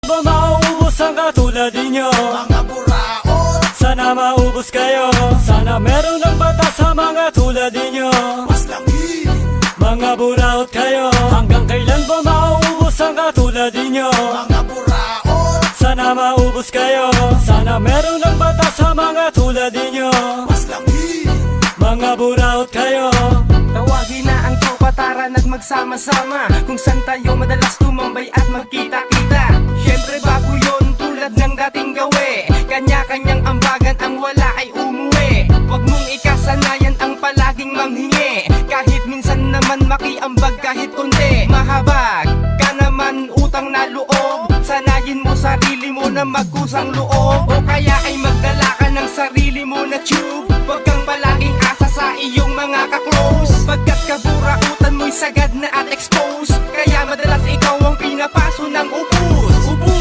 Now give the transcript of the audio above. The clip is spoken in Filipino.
ba mauubos ang katulad ninyo? Mga buraot, Sana maubos kayo. Sana meron ng batas sa mga tulad ninyo. mas langit. Mga buraot kayo. Hanggang kailan ba mauubos ang katulad ninyo? Mga buraot, Sana maubos kayo. Sana meron ng batas sa mga tulad ninyo. mas langit. Mga buraot kayo. Tawagin na ang tropa, tara at magsama-sama kung saan tayo madalas tumambay at magkita-kita. Syempre bago yon tulad ng dating gawi, kanya-kanyang ambagan ang wala ay umuwi. Huwag mong ikasanayan ang palaging manghingi, kahit minsan naman makiambag kahit konti. Mahabag ka naman utang na loob, sanayin mo sarili mo na magkusang loob. O kaya ay magdala ka ng sarili mo na tube. Huwag kang palaging asa sa iyong mga ka-close, pagkat kaburautan mo'y sagad na at expose. Kaya madalas ikaw